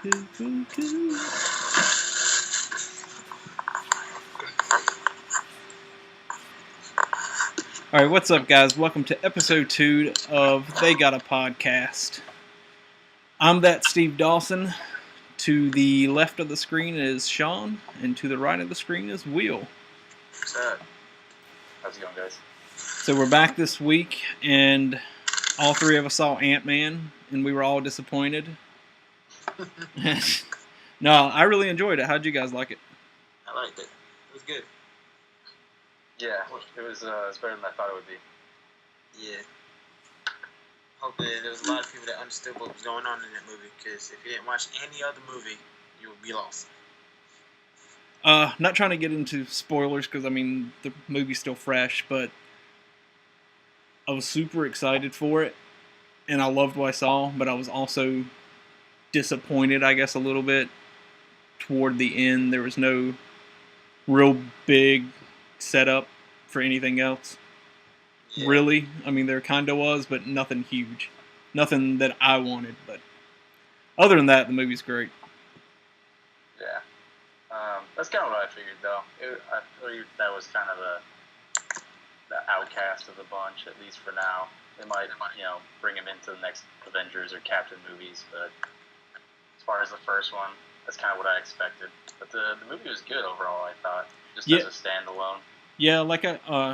All right, what's up, guys? Welcome to episode 2 of They Got a Podcast. I'm that Steve Dawson. To the left of the screen is Sean, and to the right of the screen is Will. What's up? How's it going, guys? So we're back this week, and all three of us saw Ant-Man, and we were all disappointed. No, I really enjoyed it. How'd you guys like it? I liked it. It was good. Yeah, it was better than I thought it would be. Yeah. Hopefully there was a lot of people that understood what was going on in that movie, because if you didn't watch any other movie, you would be lost. Not trying to get into spoilers, because, I mean, the movie's still fresh, but I was super excited for it, and I loved what I saw, but I was also disappointed, I guess, a little bit toward the end. There was no real big setup for anything else. Yeah. Really. I mean, there kind of was, but nothing huge. Nothing that I wanted, but other than that, the movie's great. Yeah. That's kind of what I figured, though. I figured that was kind of the outcast of the bunch, at least for now. They might, bring him into the next Avengers or Captain movies, but as far as the first one, that's kind of what I expected. But the movie was good overall, I thought, just as a standalone. Yeah, like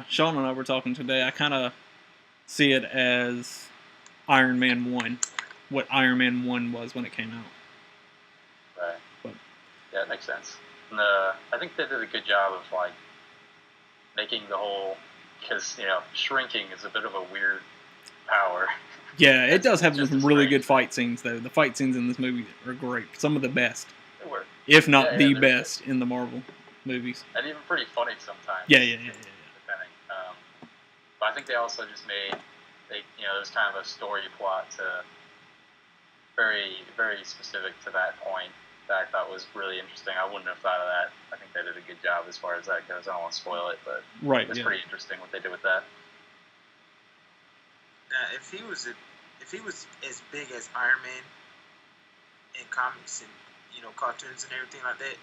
Sean and I were talking today, I kind of see it as Iron Man 1, what Iron Man 1 was when it came out. Right. But, yeah, it makes sense. And I think they did a good job of, making the whole, because, shrinking is a bit of a weird power. Yeah, it does have some really good fight scenes, though. The fight scenes in this movie are great. Some of the best. They were. If not the best in the Marvel movies. And even pretty funny sometimes. Yeah. Depending. But I think they also just there's kind of a story plot to very, very specific to that point that I thought was really interesting. I wouldn't have thought of that. I think they did a good job as far as that goes. I don't want to spoil it, but it's pretty interesting what they did with that. Now, if he was as big as Iron Man in comics and cartoons and everything like that,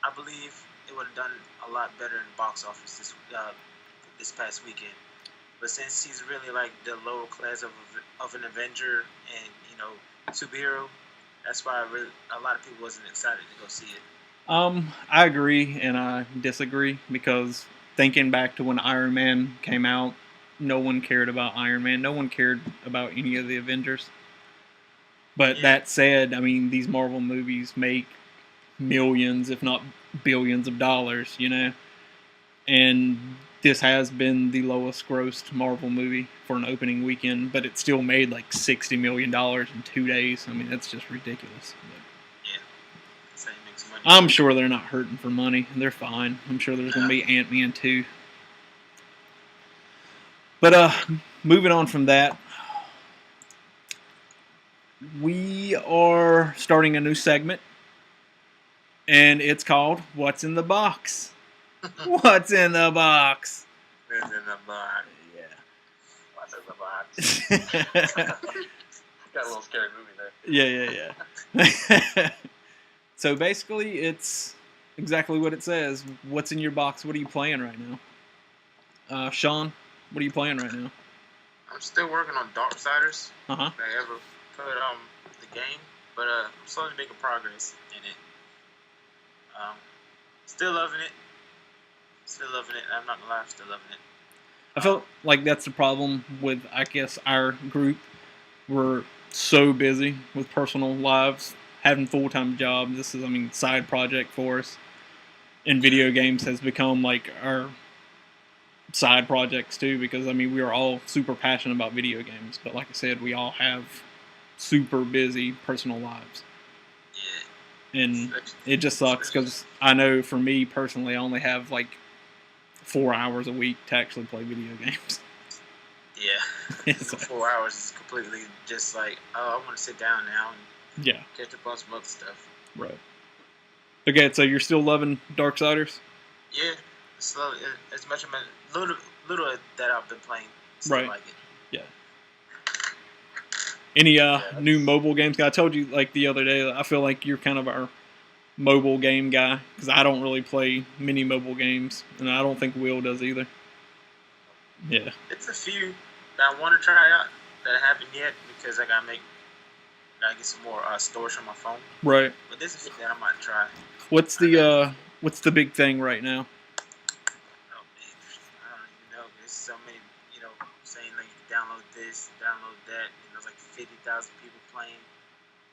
I believe it would have done a lot better in the box office this past weekend. But since he's really like the lower class of an Avenger and superhero, that's why a lot of people wasn't excited to go see it. I agree and I disagree, because thinking back to when Iron Man came out, no one cared about Iron Man. No one cared about any of the Avengers. But that said, I mean, these Marvel movies make millions, if not billions of dollars, and this has been the lowest grossed Marvel movie for an opening weekend, but it still made like $60 million in 2 days. I mean, that's just ridiculous. But I'm sure they're not hurting for money. They're fine. I'm sure there's going to be Ant-Man 2. But moving on from that, we are starting a new segment, and it's called What's in the Box? What's in the box? What's in the box? Yeah. What's in the box? Got a little scary movie there. Yeah. So basically, it's exactly what it says. What's in your box? What are you playing right now? Sean, what are you playing right now? I'm still working on Darksiders. Uh-huh. If I ever put the game, but I'm slowly making progress in it. Still loving it. I'm not gonna lie, I'm still loving it. I feel like that's the problem with, I guess, our group. We're so busy with personal lives, having full-time jobs. This is, side project for us. And video games has become like our side projects too, because we are all super passionate about video games. But like I said, we all have super busy personal lives. Yeah. And it just sucks, because I know for me personally, I only have 4 hours a week to actually play video games. Yeah. 4 hours is completely just I want to sit down now and catch up on some other stuff. Right. Okay, so you're still loving Darksiders? Yeah. Slowly, as much little that I've been playing. Still like it. Yeah. Any Yeah, new mobile games? I told you like the other day. I feel like you're kind of our mobile game guy because I don't really play many mobile games, and I don't think Will does either. Yeah. It's a few that I want to try out that I haven't yet because I gotta get some more storage on my phone. Right. But there's a few that I might try. What's the big thing right now? Oh man, I don't even know. There's so many, saying like you can download this, download that. There's like 50,000 people playing.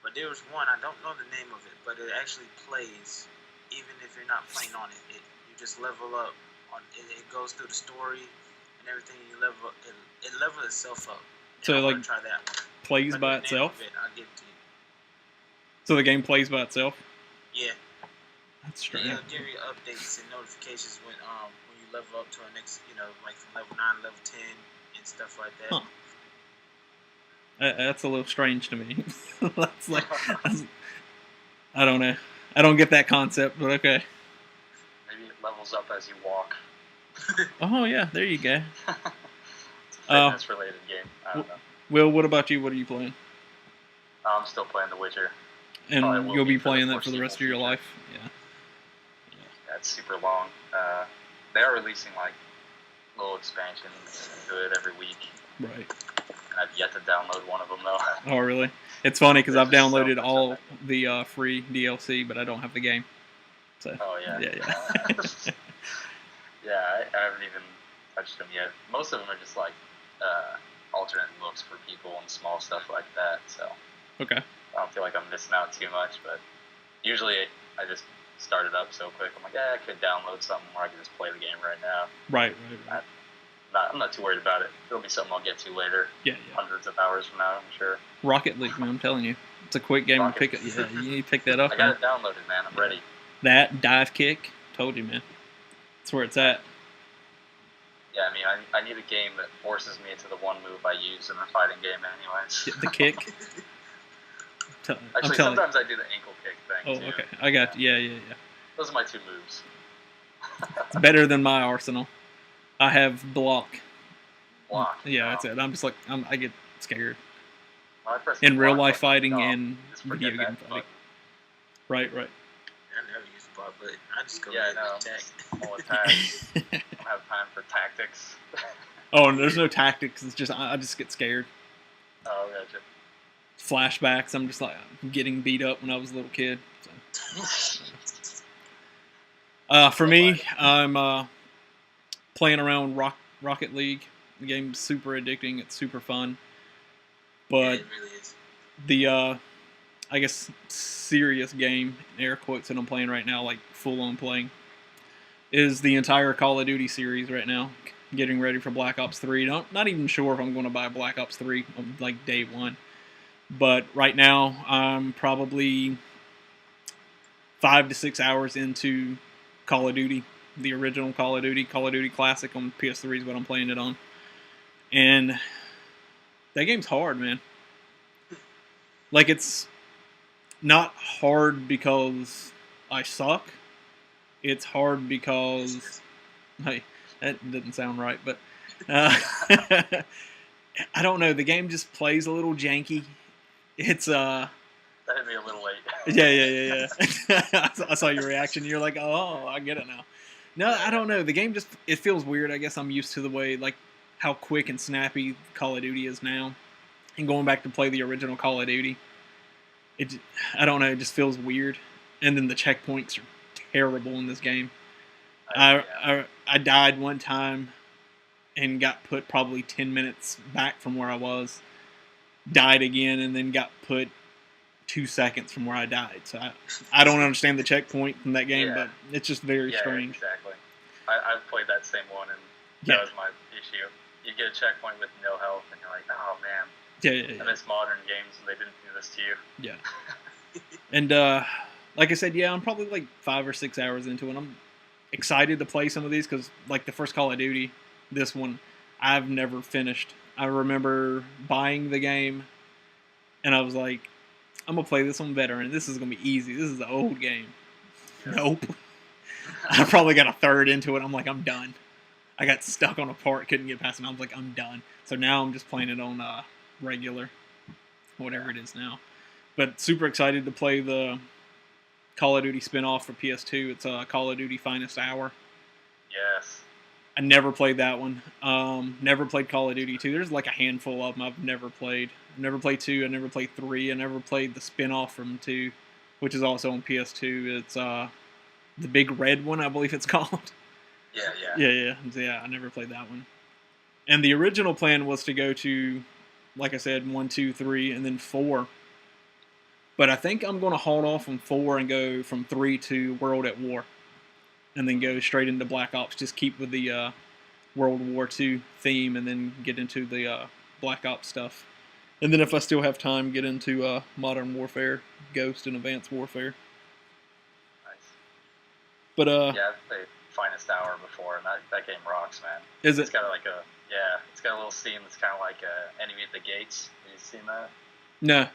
But there was one, I don't know the name of it, but it actually plays even if you're not playing on it. You just level up on it. It goes through the story and everything. You level up. It levels itself up. So I like want to try that one. plays But by the name itself. of it, I'll give it to you. So the game plays by itself. Yeah. That's And strange. it'll give you updates and notifications when you level up to a next, like from level 9, level 10, and stuff like that. Huh. That's a little strange to me. I don't know. I don't get that concept, but okay. Maybe it levels up as you walk. Oh yeah, there you go. Fitness related game. I don't know. Will, what about you? What are you playing? I'm still playing The Witcher. And Probably will you'll be be for the playing that for the rest of your foreseeable life. Yeah. That's super long. They are releasing like little expansions to it every week. Right. And I've yet to download one of them though. Oh really? It's funny because There's I've just so downloaded much all of the free DLC, but I don't have the game. So. Oh yeah. Yeah. Yeah, I haven't even touched them yet. Most of them are just like alternate looks for people and small stuff like that. So Okay. I don't feel like I'm missing out too much. But usually I just start it up so quick. I'm like, I could download something where I can just play the game right now. Right. I'm not too worried about it. It'll be something I'll get to later. Yeah. Hundreds of hours from now, I'm sure. Rocket League, man, I'm telling you. It's a quick game to pick it. Yeah, you need to pick that up. I got it downloaded, man. I'm ready. That dive kick, told you, man. That's where it's at. Yeah, I mean, I need a game that forces me into the one move I use in a fighting game anyways. The kick. Actually, sometimes I do the ankle kick thing, Oh, too. okay. I got you. Yeah. Those are my two moves. It's better than my arsenal. I have block. Block. Yeah, that's it. I'm just like, I get scared. Well, I press In the real block life button, fighting no, and just forget video game that fighting. button. Right. I never use the block button. I just go Yeah, ahead I know. and attack. I'll attack. I don't have time for tactics. Oh, and there's no tactics. It's just, I just get scared. Oh, gotcha. Flashbacks. I'm just like getting beat up when I was a little kid. So. For me, I'm playing around Rocket League. The game's super addicting. It's super fun. But It really is. the I guess serious game, in air quotes, that I'm playing right now, like full on playing, is the entire Call of Duty series right now. Getting ready for Black Ops 3. Not even sure if I'm going to buy Black Ops 3 on like day one. But right now, I'm probably 5 to 6 hours into Call of Duty, the original Call of Duty Classic on PS3 is what I'm playing it on. And that game's hard, man. Like, it's not hard because I suck. It's hard because... Hey, that didn't sound right, but... I don't know. The game just plays a little janky. It's... That hit me a little late. Yeah. I saw your reaction. You're like, oh, I get it now. No, I don't know. The game just, it feels weird. I guess I'm used to the way, like, how quick and snappy Call of Duty is now. And going back to play the original Call of Duty, I don't know, it just feels weird. And then the checkpoints are terrible in this game. I died one time and got put probably 10 minutes back from where I was. Died again and then got put 2 seconds from where I died. So I don't understand the checkpoint from that game, but it's just very strange. Exactly. I've played that same one, and that was my issue. You get a checkpoint with no health, and you're like, oh man. Yeah. And it's modern games, and they didn't do this to you. Yeah. And like I said, I'm probably like 5 or 6 hours into it. I'm excited to play some of these because, like the first Call of Duty, this one, I've never finished. I remember buying the game, and I was like, I'm going to play this on veteran. This is going to be easy. This is the old game. Yeah. Nope. I probably got a third into it. I'm like, I'm done. I got stuck on a part, couldn't get past it. I was like, I'm done. So now I'm just playing it on regular. whatever it is now. But super excited to play the Call of Duty spinoff for PS2. It's Call of Duty Finest Hour. Yes. I never played that one. Never played Call of Duty 2. There's like a handful of them I've never played. I never played 2. I never played 3. I never played the spinoff from 2, which is also on PS2. It's the big red one, I believe it's called. Yeah. I never played that one. And the original plan was to go to, like I said, 1, 2, 3, and then 4. But I think I'm going to hold off on 4 and go from 3 to World at War. And then go straight into Black Ops. Just keep with the World War II theme and then get into the Black Ops stuff. And then if I still have time, get into Modern Warfare, Ghost, and Advanced Warfare. Nice. But I've played Finest Hour before, and that game rocks, man. Is it? It's got it's got a little scene that's kind of like Enemy at the Gates. Have you seen that? No.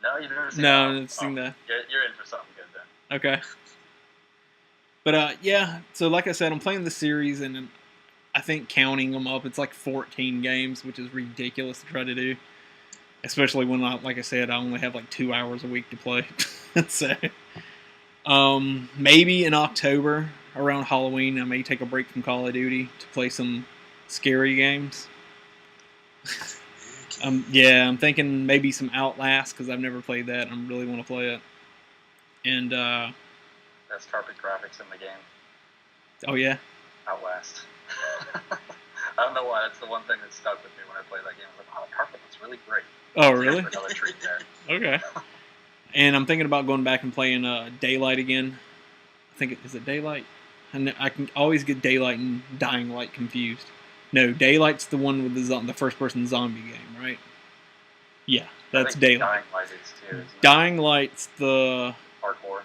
No, you've never seen that? No, I haven't seen that. You're in for something good then. Okay. But so like I said, I'm playing the series, and I think counting them up, it's like 14 games, which is ridiculous to try to do. Especially when, like I said, I only have like 2 hours a week to play. So, maybe in October, around Halloween, I may take a break from Call of Duty to play some scary games. I'm thinking maybe some Outlast, because I've never played that, and I really want to play it. And, Best carpet graphics in the game. Oh, yeah? Outlast. I don't know why, that's the one thing that stuck with me when I played that game. I was like, oh, the carpet looks really great. Oh, really? Another treat there. Okay. And I'm thinking about going back and playing Daylight again. I think is it Daylight? And I can always get Daylight and Dying Light confused. No, Daylight's the one with the first-person zombie game, right? Yeah, that's Daylight. Dying Light is too. Isn't it? Dying Light's the... Hardcore.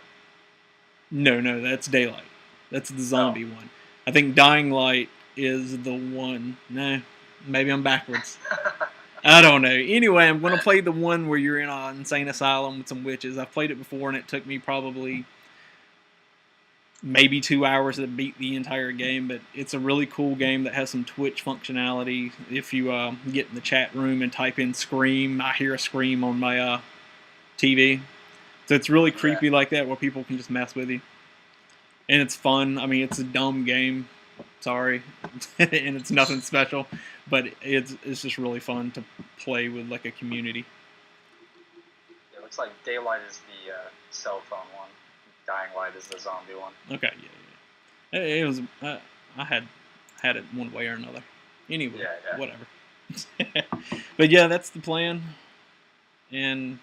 No, that's Daylight. That's the zombie one. I think Dying Light is the one... No, maybe I'm backwards. I don't know. Anyway, I'm going to play the one where you're in an insane asylum with some witches. I've played it before, and it took me probably maybe 2 hours to beat the entire game, but it's a really cool game that has some Twitch functionality. If you get in the chat room and type in Scream, I hear a scream on my TV. So it's really creepy like that, where people can just mess with you. And it's fun. I mean, it's a dumb game. Sorry. And it's nothing special. But it's just really fun to play with like a community. It looks like Daylight is the cell phone one. Dying Light is the zombie one. Okay, yeah. It was. I had it one way or another. Anyway, whatever. But yeah, that's the plan. And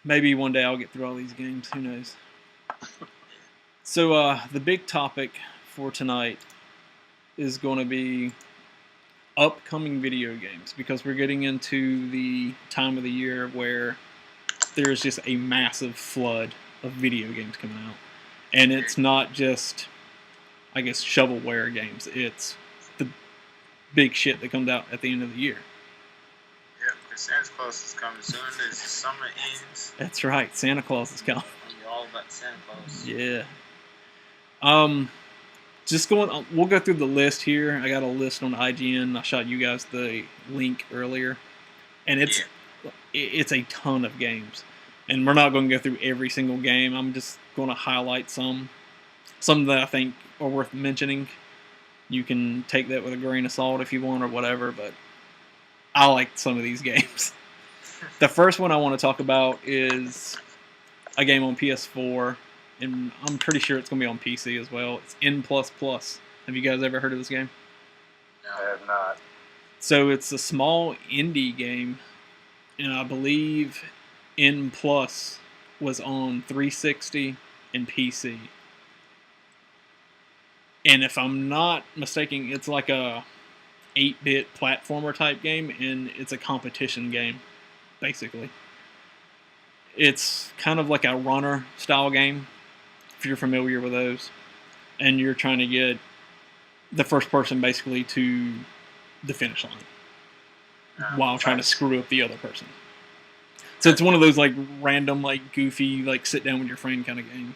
maybe one day I'll get through all these games. Who knows? So the big topic for tonight is going to be upcoming video games, because we're getting into the time of the year where there's just a massive flood of video games coming out. And it's not just, I guess, shovelware games. It's the big shit that comes out at the end of the year. Yeah, because Santa Claus is coming soon. As summer ends. That's right. Santa Claus is coming. You're all about Santa Claus. Yeah. We'll go through the list here. I got a list on IGN. I shot you guys the link earlier. And it's a ton of games. And we're not going to go through every single game. I'm just going to highlight some that I think are worth mentioning. You can take that with a grain of salt if you want or whatever, but I like some of these games. The first one I want to talk about is a game on PS4, and I'm pretty sure it's going to be on PC as well. It's N++. Have you guys ever heard of this game? No, I have not. So it's a small indie game, and I believe N+ was on 360 and PC. And if I'm not mistaken, it's like a 8-bit platformer type game, and it's a competition game, basically. It's kind of like a runner style game, if you're familiar with those. And you're trying to get the first person basically to the finish line while trying to screw up the other person. So it's one of those like random, like goofy, like sit down with your friend kind of games.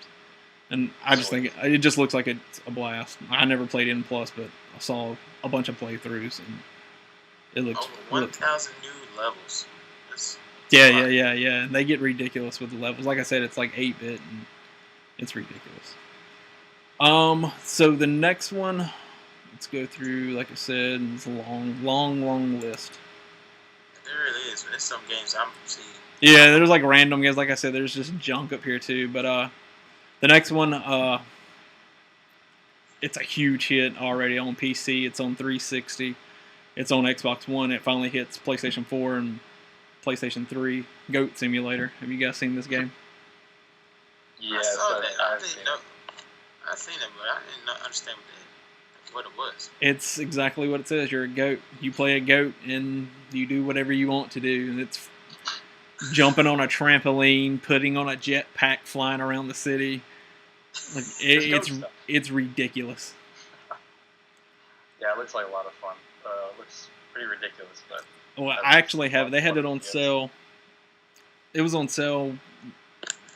And I just think it just looks like it's a blast. I never played N+, but I saw a bunch of playthroughs, and it looks. Over 1,000 new the levels. It's Yeah, a yeah, lot. yeah, yeah. And they get ridiculous with the levels. Like I said, it's like 8-bit, and it's ridiculous. So the next one, let's go through. Like I said, it's a long list. There really is. There's some games I'm seeing. Yeah, there's like random games. Like I said, there's just junk up here too. But the next one, it's a huge hit already on PC. It's on 360. It's on Xbox One. It finally hits PlayStation 4 and PlayStation 3. Goat Simulator. Have you guys seen this game? Yeah, I saw that. I I've didn't seen know. it. I seen it, but I didn't understand what it was. It's exactly what it says. You're a goat. You play a goat, and you do whatever you want to do. And it's jumping on a trampoline, putting on a jetpack, flying around the city. Like Just goat stuff. it's ridiculous. Yeah, it looks like a lot of fun. Looks pretty ridiculous, but Well, I actually have. They had it on sale. It was on sale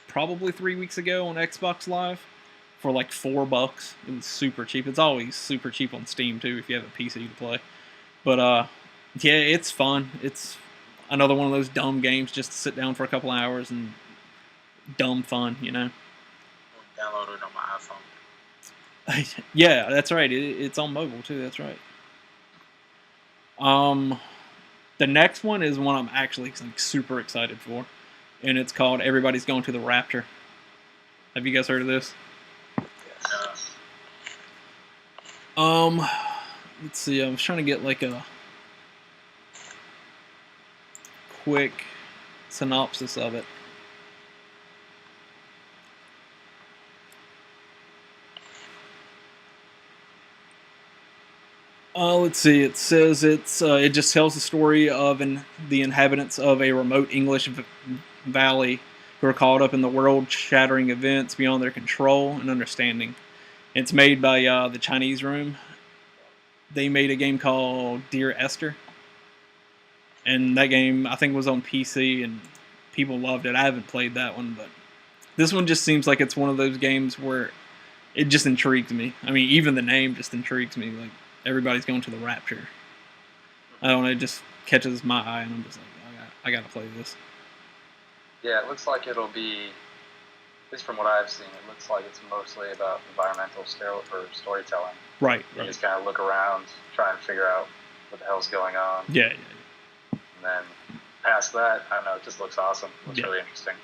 probably 3 weeks ago on Xbox Live for like $4. It was super cheap. It's always super cheap on Steam too if you have a PC to play. But yeah, it's fun. It's another one of those dumb games just to sit down for a couple hours and dumb fun, you know. I'll download it on my iPhone. Yeah, that's right. It's on mobile too. That's right. The next one is one I'm actually like, super excited for, and it's called Everybody's Going to the Rapture. Have you guys heard of this? Let's see. I was trying to get like a quick synopsis of it. Let's see. It says it just tells the story of the inhabitants of a remote English valley who are caught up in the world-shattering events beyond their control and understanding. It's made by the Chinese Room. They made a game called Dear Esther, and that game I think was on PC and people loved it. I haven't played that one, but this one just seems like it's one of those games where it just intrigues me. I mean, even the name just intrigues me. Like, everybody's going to the rapture. I don't know, it just catches my eye, and I'm just like, I gotta play this. Yeah, it looks like it'll be, at least from what I've seen, it looks like it's mostly about environmental storytelling. Right, You right. just kind of look around, try and figure out what the hell's going on. Yeah. And then past that, I don't know, it just looks awesome. It looks Yeah. really interesting.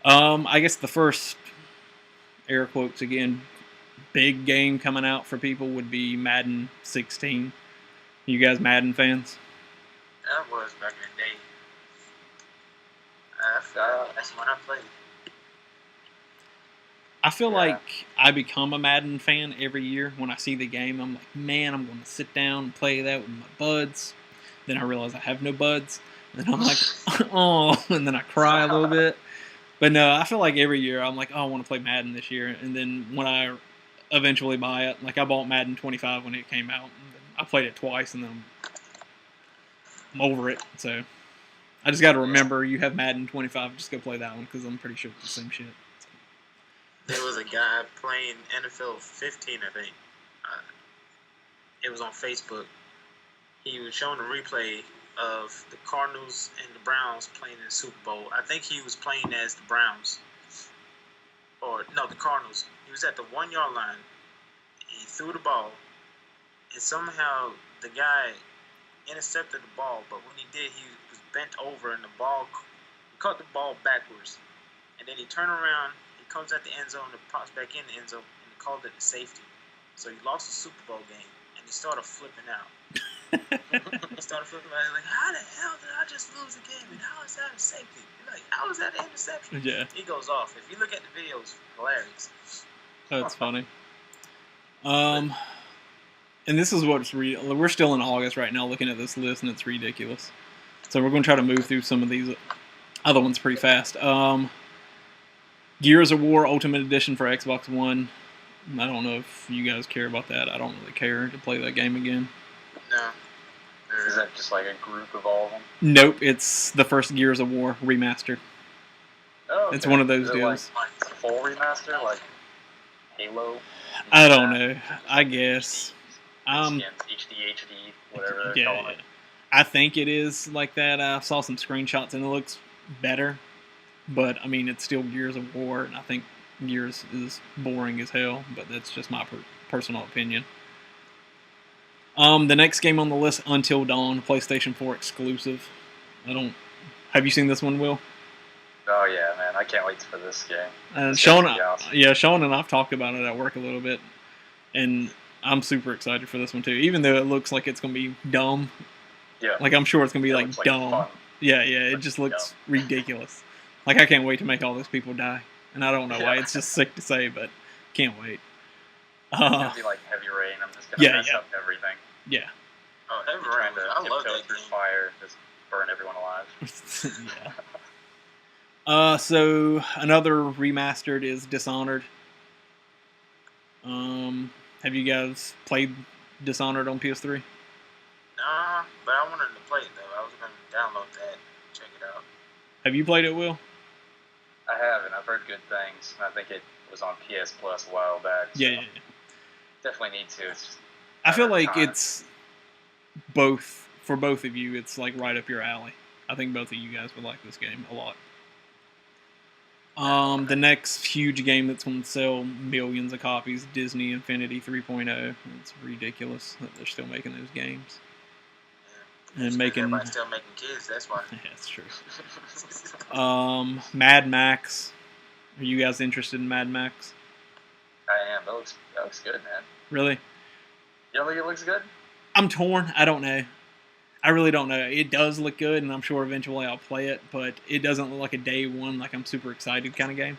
I guess the first, air quotes again, big game coming out for people would be Madden 16. You guys Madden fans? That was back in the day. That's when I played. I feel Yeah. like I become a Madden fan every year. When I see the game, I'm like, man, I'm going to sit down and play that with my buds. Then I realize I have no buds. And then I'm like, oh, and then I cry a little bit. But no, I feel like every year I'm like, oh, I want to play Madden this year. And then when I eventually buy it, like I bought Madden 25 when it came out. And then I played it twice, and then I'm over it. So I just got to remember, you have Madden 25, just go play that one because I'm pretty sure it's the same shit. There was a guy playing NFL 15, I think. It was on Facebook. He was showing a replay of the Cardinals and the Browns playing in the Super Bowl. I think he was playing as the Browns. Or, no, the Cardinals. He was at the 1-yard line. He threw the ball. And somehow the guy intercepted the ball. But when he did, he was bent over and the ball caught the ball backwards. And then he turned around. He comes at the end zone and pops back in the end zone and called it a safety. So he lost the Super Bowl game. And he started flipping out. He started flipping out. He's like, how the hell did I just lose the game? And how is that a safety? He's like, how is that an interception? Yeah. He goes off. If you look at the videos, hilarious. That's funny. And this is what's real. We're still in August right now looking at this list, and it's ridiculous. So we're going to try to move through some of these other ones pretty fast. Gears of War Ultimate Edition for Xbox One. I don't know if you guys care about that. I don't really care to play that game again. No. Is that just like a group of all of them? Nope, it's the first Gears of War remastered. Oh, It's one of those Is it deals. like a full remaster, like Halo? I don't know. I guess. HD, whatever they're Yeah, calling yeah. it. I think it is like that. I saw some screenshots and it looks better, but I mean it's still Gears of War, and I think Gears is boring as hell. But that's just my personal opinion. The next game on the list, Until Dawn, PlayStation 4 exclusive. I don't. Have you seen this one, Will? Oh yeah, man! I can't wait for this game. And It's Sean, gonna be awesome. yeah, Sean and I've talked about it at work a little bit, and I'm super excited for this one too. Even though it looks like it's gonna be dumb, Yeah, like I'm sure it's gonna be it like looks dumb. fun. Yeah, it Looks just looks ridiculous. Like I can't wait to make all those people die, and I don't know why. Yeah. It's just sick to say, but can't wait. It's gonna be like Heavy Rain. I'm just gonna yeah, mess yeah. up everything. Yeah, Oh, Heavy Be Rain. trying to I love tiptoe that through game. fire, just burn everyone alive. yeah. So another remastered is Dishonored. Have you guys played Dishonored on PS3? Nah, but I wanted to play it though. I was gonna download that, check it out. Have you played it, Will? I haven't. I've heard good things. I think it was on PS Plus a while back. So Yeah. definitely need to. It's just I feel matter of like time. it's both for both of you. It's like right up your alley. I think both of you guys would like this game a lot. The next huge game that's going to sell millions of copies, Disney Infinity 3.0. It's ridiculous that they're still making those games. Yeah. And making Everybody's still making kids. That's why. yeah, it's true. Mad Max. Are you guys interested in Mad Max? I am. That looks good, man. Really? You don't think it looks good? I'm torn. I don't know. I really don't know. It does look good, and I'm sure eventually I'll play it, but it doesn't look like a day one, like I'm super excited kind of game.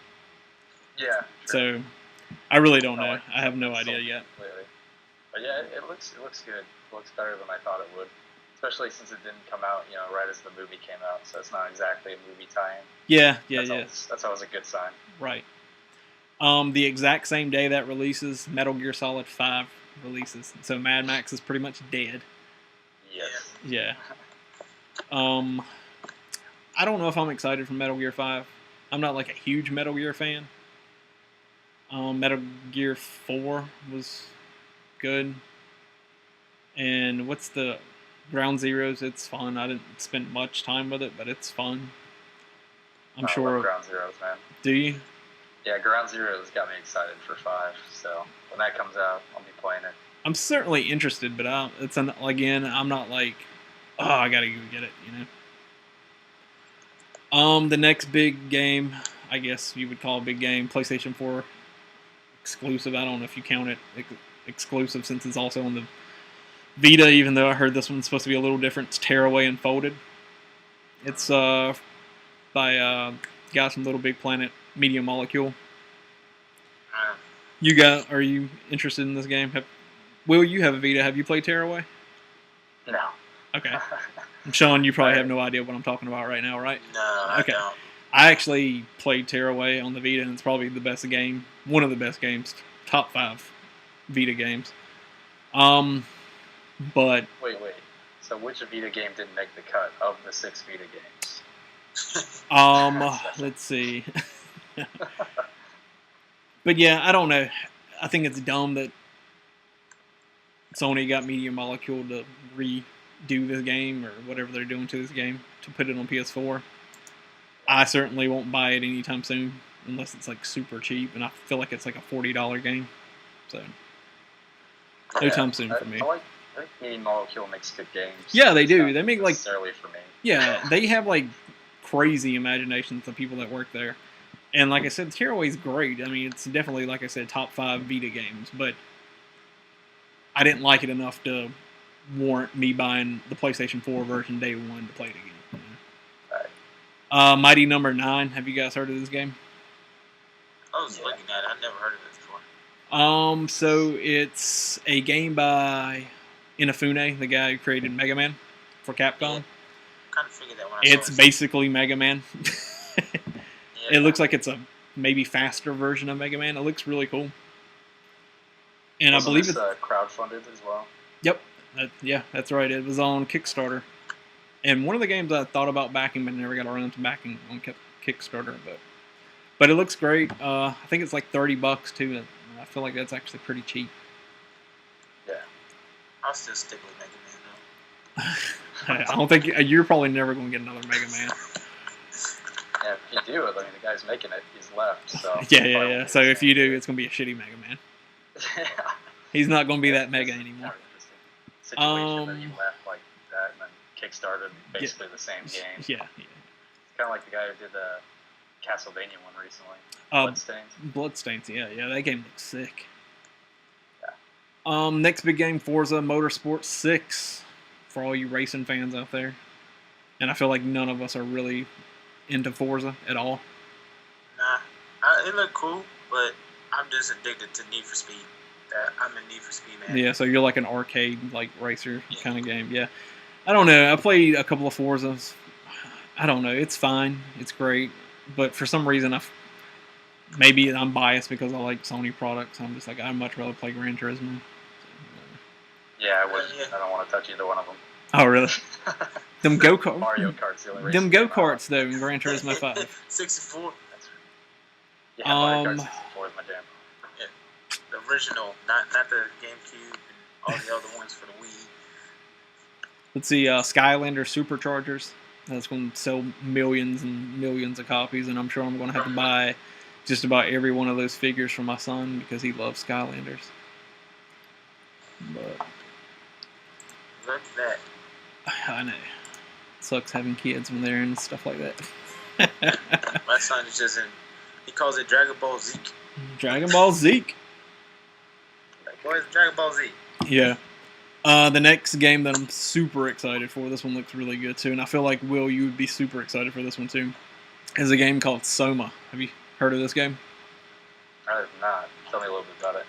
Yeah. So I really don't I know. like I have no it idea so yet. completely. But yeah, it looks good. It looks better than I thought it would. Especially since it didn't come out, right as the movie came out, so it's not exactly a movie tie-in. Yeah. That's always a good sign. Right. The exact same day that releases, Metal Gear Solid 5 releases. So Mad Max is pretty much dead. Yes. Yeah. I don't know if I'm excited for Metal Gear 5. I'm not like a huge Metal Gear fan. Metal Gear 4 was good. And what's the Ground Zeroes? It's fun. I didn't spend much time with it, but it's fun. I'm I sure. love Ground Zeroes, man. Do you? Yeah, Ground Zeroes got me excited for 5. So when that comes out, I'll be playing it. I'm certainly interested, but again, I'm not like, oh, I gotta go get it, The next big game, I guess you would call a big game, PlayStation 4 exclusive. I don't know if you count it exclusive since it's also on the Vita, even though I heard this one's supposed to be a little different. It's Tearaway Unfolded. It's by guys from Little Big Planet, Media Molecule. Are you interested in this game? Will, you have a Vita. Have you played Tearaway? No. Okay. Sean, you probably have no idea what I'm talking about right now, right? No, Okay. I don't. I actually played Tearaway on the Vita, and it's probably the best game. One of the best games. Top 5 Vita games. But Wait. So which Vita game didn't make the cut of the 6 Vita games? let's see. But yeah, I don't know. I think it's dumb that Sony got Media Molecule to redo this game or whatever they're doing to this game to put it on PS4. I certainly won't buy it anytime soon unless it's like super cheap, and I feel like it's like a $40 game. So no time soon for me. I think Media Molecule makes good games. Yeah, they It's do. not They make like necessarily for me. yeah, they have like crazy imaginations of people that work there. And like I said, Tearaway's great. I mean, it's definitely, like I said, top 5 Vita games, but I didn't like it enough to warrant me buying the PlayStation 4 version day one to play it again. Mighty Number 9. Have you guys heard of this game? I was looking at it. I never heard of it before. So it's a game by Inafune, the guy who created Mega Man for Capcom. Kind of figured that when I saw It's it. basically Mega Man. Yeah. It looks like it's a maybe faster version of Mega Man. It looks really cool. And I believe it's crowdfunded as well. Yep. Yeah, that's right. It was on Kickstarter. And one of the games I thought about backing, but never got around to backing on Kickstarter. But it looks great. I think it's like $30 too. And I feel like that's actually pretty cheap. Yeah. I'll still stick with Mega Man I don't think you're probably never going to get another Mega Man. Yeah, if you do, I mean, the guy's making it. He's left, so. Yeah. So if you do, it's going to be a shitty Mega Man. Yeah. He's not going to be that mega It's anymore. kind of interesting situation that he left like that and then kickstarted basically the same game. Yeah. It's kind of like the guy who did the Castlevania one recently. Bloodstains. Bloodstains, yeah. That game looks sick. Yeah. Next big game, Forza Motorsport 6, for all you racing fans out there. And I feel like none of us are really into Forza at all. Nah, it looked cool, but I'm just addicted to Need for Speed. I'm a Need for Speed man. Yeah, so you're like an arcade like racer kind of game. Yeah, I don't know. I played a couple of Forzas. I don't know. It's fine. It's great, but for some reason maybe I'm biased because I like Sony products. I'm just like I'd much rather play Gran Turismo. Yeah, I don't want to touch either one of them. Oh really? Them go-karts. Mario Kart's the only Them go-karts though in Gran Turismo 5. 64. Yeah, Mario Kart 64 is my jam. The original, not the GameCube and all the other ones for the Wii. Let's see, Skylander Superchargers. That's going to sell millions and millions of copies, and I'm sure I'm going to have to buy just about every one of those figures for my son because he loves Skylanders. But look at that. I know. Sucks having kids when they're in stuff like that. My son is just in. He calls it Dragon Ball Zeke. Dragon Ball Zeke. Like, boys, Dragon Ball Z. Yeah. The next game that I'm super excited for, this one looks really good too, and I feel like, Will, you would be super excited for this one too, is a game called Soma. Have you heard of this game? I have not. Tell me a little bit about it.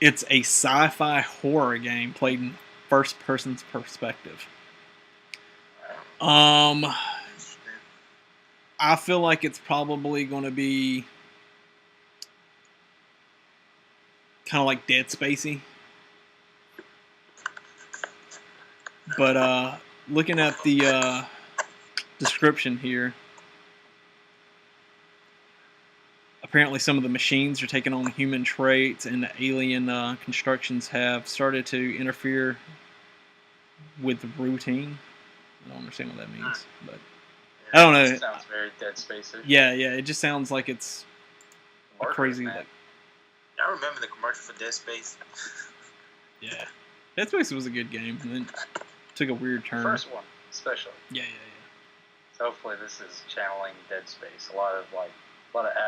It's a sci-fi horror game played in first person's perspective. I feel like it's probably going to be kind of like Dead Spacey. But looking at the description here, apparently some of the machines are taking on human traits, and the alien constructions have started to interfere with the routine. I don't understand what that means, but I don't know. It sounds very Dead Spacey. Yeah, it just sounds like it's crazy. I remember the commercial for Dead Space. Yeah, Dead Space was a good game, and then took a weird turn. First one, especially. Yeah. So hopefully this is channeling Dead Space. A lot of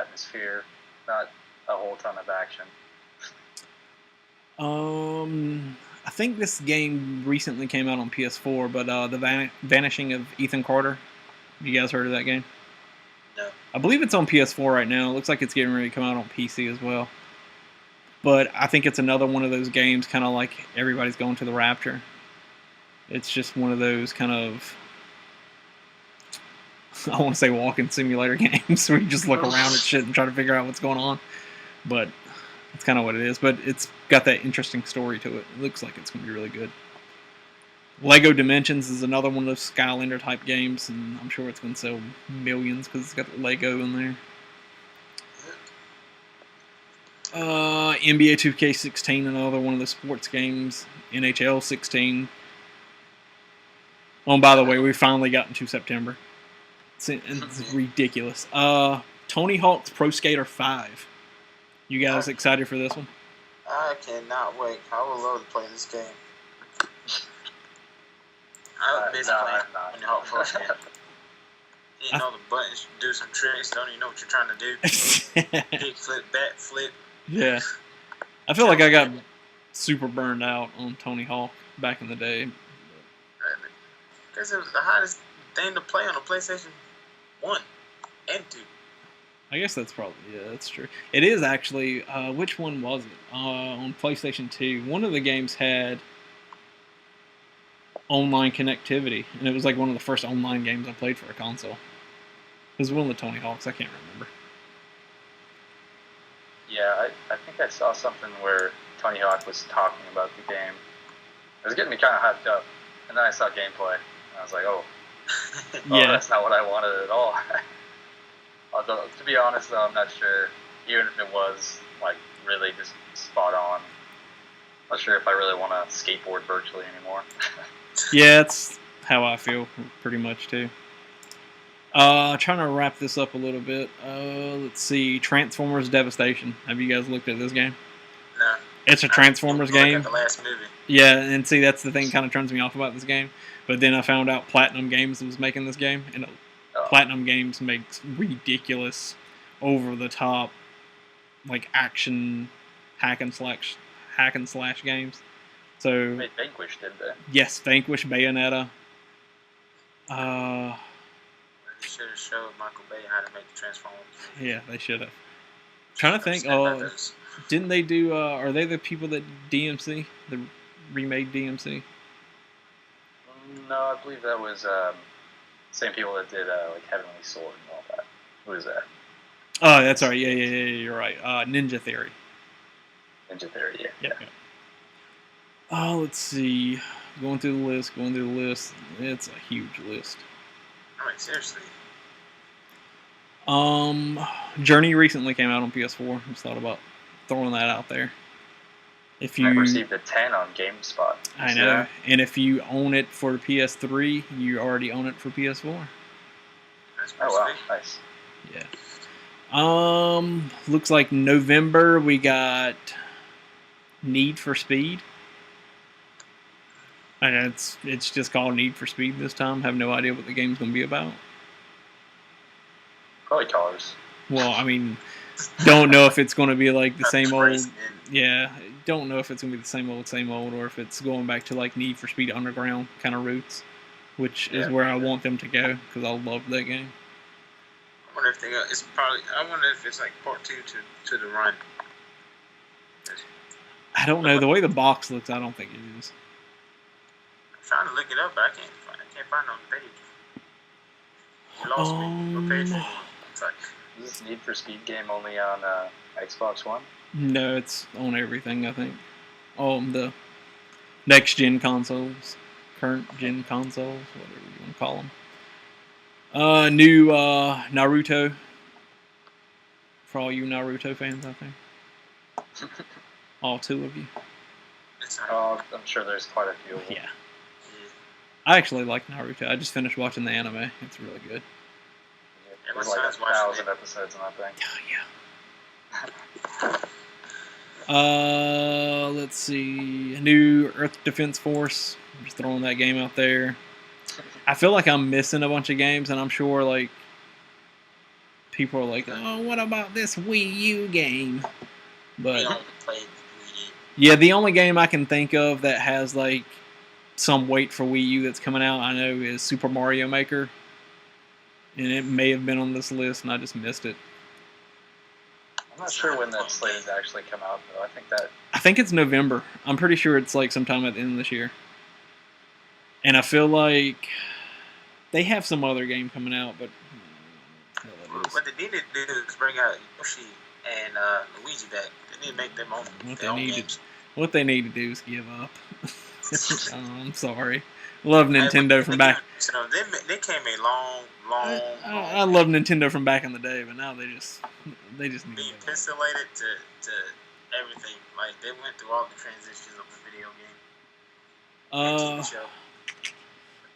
atmosphere, not a whole ton of action. I think this game recently came out on PS4, but the Vanishing of Ethan Carter. You guys heard of that game? No. I believe it's on PS4 right now. It looks like it's getting ready to come out on PC as well. But I think it's another one of those games, kind of like everybody's going to the Rapture. It's just one of those kind of, I want to say walking simulator games where you just look around at shit and try to figure out what's going on. But that's kind of what it is. But it's got that interesting story to it. It looks like it's going to be really good. Lego Dimensions is another one of those Skylander type games, and I'm sure it's going to sell millions because it's got Lego in there. NBA 2K16, another one of the sports games. NHL 16. Oh, and by the way, we finally got into September. It's ridiculous. Tony Hawk's Pro Skater 5. You guys excited for this one? I cannot wait. I would love to play this game. I miss playing Tony Hawk Pro Skater. You know the buttons, do some tricks, don't even know what you're trying to do. Kick flip, back flip. Yeah. I feel like I got super burned out on Tony Hawk back in the day. Because it was the hottest thing to play on the PlayStation 1 and 2. I guess that's probably, that's true. It is actually, which one was it? On PlayStation 2, one of the games had online connectivity, and it was like one of the first online games I played for a console. It was one of the Tony Hawks, I can't remember. Yeah, I think I saw something where Tony Hawk was talking about the game. It was getting me kind of hyped up, and then I saw gameplay, and I was like, oh, that's not what I wanted at all. Although, to be honest, though, I'm not sure, even if it was, like, really just spot on, I'm not sure if I really want to skateboard virtually anymore. Yeah, how I feel pretty much too. Trying to wrap this up a little bit. Let's see, Transformers Devastation. Have you guys looked at this game? No. It's a Transformers game. The last movie. Yeah, and see, that's the thing kind of turns me off about this game. But then I found out Platinum Games was making this game, and Platinum Games makes ridiculous, over the top, like action hack and slash games. So They Vanquish, didn't they? yes, Vanquish, Bayonetta. They should have showed Michael Bay how to make the Transformers. Yeah, they should have. Trying to think. Oh, didn't they do? Are they the people that DMC, the remade DMC? No, I believe that was same people that did like Heavenly Sword and all that. Who is that? Oh, that's right. Yeah, you're right. Ninja Theory. Ninja Theory, yeah. Yep. Oh, let's see. Going through the list. It's a huge list. I mean, seriously. Journey recently came out on PS4. Just thought about throwing that out there. If you I received a 10 on GameSpot. I know. Yeah. And if you own it for the PS3, you already own it for PS4. Oh wow, nice. Yeah. Looks like November we got Need for Speed. And it's just called Need for Speed this time. Have no idea what the game's gonna be about. Probably cars. Well, I mean, don't know if it's gonna be like the same old. Yeah, don't know if it's gonna be the same old, or if it's going back to like Need for Speed Underground kind of roots, which is where I want them to go because I love that game. I wonder if I wonder if it's like part 2 to the run. I don't know. The way the box looks, I don't think it is. I'm trying to look it up, but I can't find it on the page. You lost me. What page? Sorry. Is this Need for Speed game only on Xbox One? No, it's on everything, I think. The next-gen consoles, current-gen consoles, whatever you want to call them. New Naruto. For all you Naruto fans out there. All 2 of you. I'm sure there's quite a few. Yeah. I actually like Naruto. I just finished watching the anime. It's really good. Yeah, there's like 1,000 episodes in that thing. Oh, yeah. Let's see. New Earth Defense Force. I'm just throwing that game out there. I feel like I'm missing a bunch of games, and I'm sure like people are like, "Oh, what about this Wii U game?" But yeah, the only game I can think of that has like some weight for Wii U that's coming out, I know, is Super Mario Maker, and it may have been on this list, and I just missed it. I'm not sure when that slate has actually come out, though. I think it's November. I'm pretty sure it's like sometime at the end of this year. And I feel like they have some other game coming out, but what they need to do is bring out Yoshi and Luigi back. They need to make them own games. What they need to do is give up. I'm sorry. Love Nintendo from back. They came a long. I love Nintendo from back in the day, but now they just need to be pixelated to everything. Like they went through all the transitions of the video game. TV show.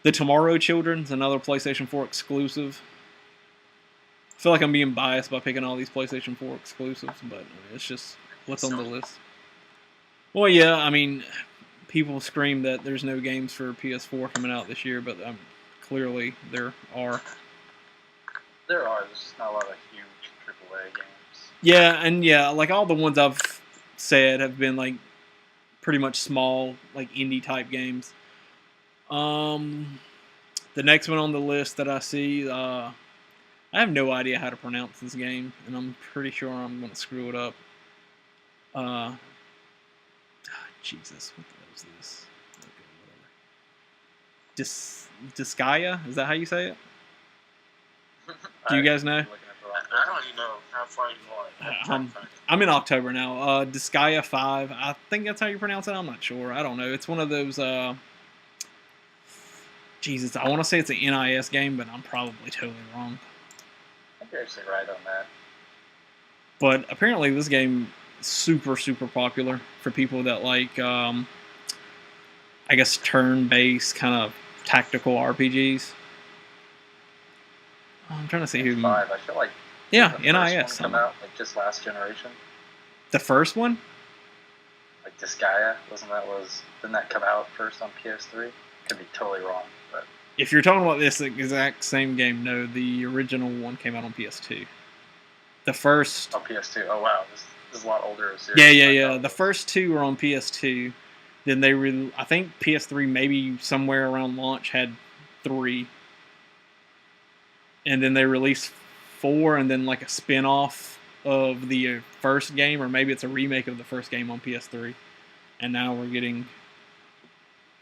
The Tomorrow Children's another PlayStation 4 exclusive. I feel like I'm being biased by picking all these PlayStation 4 exclusives, but it's just what's on the list. Well, yeah, I mean, people scream that there's no games for PS4 coming out this year, but clearly there are. There are. There's just not a lot of huge AAA games. Yeah, and like all the ones I've said have been like pretty much small, like indie type games. The next one on the list that I see, I have no idea how to pronounce this game, and I'm pretty sure I'm going to screw it up. Jesus, what the hell is this? Okay, whatever. Disgaea? Is that how you say it? Do you guys know? I don't even know how far you are. I'm in October now. Disgaea 5. I think that's how you pronounce it. I'm not sure. I don't know. It's one of those... Jesus, I want to say it's an NIS game, but I'm probably totally wrong. I think you're actually right on that. But apparently this game is super, super popular for people that like, I guess, turn-based kind of tactical RPGs. I'm trying to see who. 5. I feel like Yeah, the first NIS. one come out like just last generation. The first one? Like Disgaea, didn't that come out first on PS3? Could be totally wrong, but If you're talking about this exact same game, no, the original one came out on PS2. The first. on PS2. Oh wow, this is a lot older. Series Yeah. The first two were on PS2. Then I think PS3 maybe somewhere around launch had 3. And then they released 4 and then like a spin-off of the first game, or maybe it's a remake of the first game on PS3. And now we're getting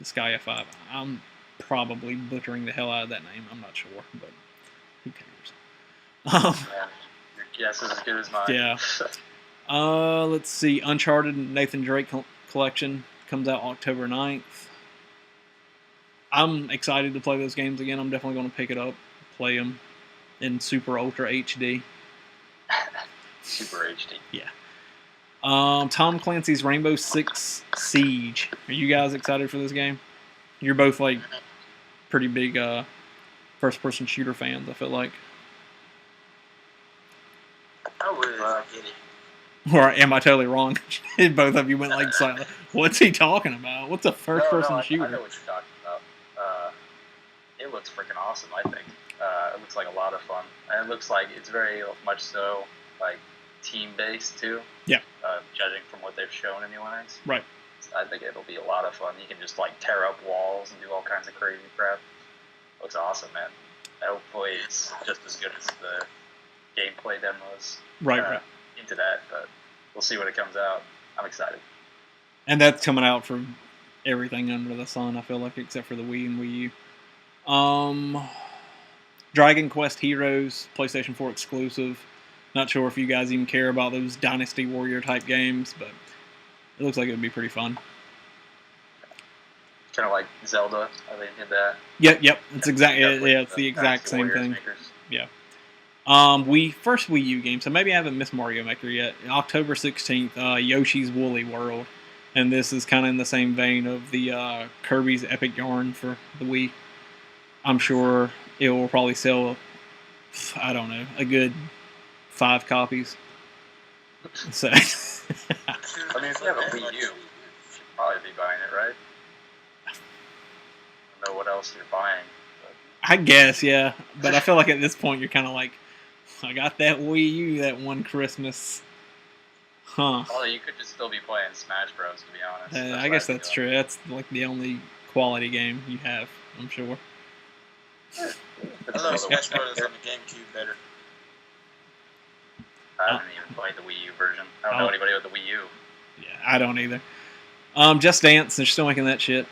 Disgaea 5. I'm probably butchering the hell out of that name. I'm not sure, but who cares? Your guess is as good as mine. Yeah. Let's see. Uncharted Nathan Drake Collection comes out October 9th. I'm excited to play those games again. I'm definitely going to pick it up, play them in Super Ultra HD. Super HD. Yeah. Tom Clancy's Rainbow Six Siege. Are you guys excited for this game? You're both like pretty big first-person shooter fans, I feel like. I would if I get it. Or am I totally wrong? Both of you went like silent. What's he talking about? What's a first-person shooter? I know what you're talking about. It looks freaking awesome, I think. It looks like a lot of fun. And it looks like it's very much so like team-based too. Yeah. Judging from what they've shown anyways. Right. I think it'll be a lot of fun. You can just like tear up walls and do all kinds of crazy crap. Looks awesome, man. Hopefully it's just as good as the gameplay demos. Right. Into that, but we'll see when it comes out. I'm excited. And that's coming out for everything under the sun, I feel like, except for the Wii and Wii U. Dragon Quest Heroes, PlayStation 4 exclusive. Not sure if you guys even care about those Dynasty Warrior type games, but it looks like it would be pretty fun. Kind of like Zelda, I think, did that. Yep. It's it's the exact same thing. Makers. Yeah. First Wii U game, so maybe I haven't missed Mario Maker yet. October 16th, Yoshi's Woolly World. And this is kind of in the same vein of the Kirby's Epic Yarn for the Wii. I'm sure it will probably sell, I don't know, a good 5 copies. So, I mean, if you have a Wii U, you should probably be buying it, right? I don't know what else you're buying. But I guess, yeah. But I feel like at this point you're kind of like, I got that Wii U that one Christmas. Huh. Well, you could just still be playing Smash Bros, to be honest. I guess that's true. That's like the only quality game you have, I'm sure. I love Smash Bros. On the GameCube better. I haven't even played the Wii U version. I don't know anybody with the Wii U. Yeah, I don't either. Just Dance, they're still making that shit.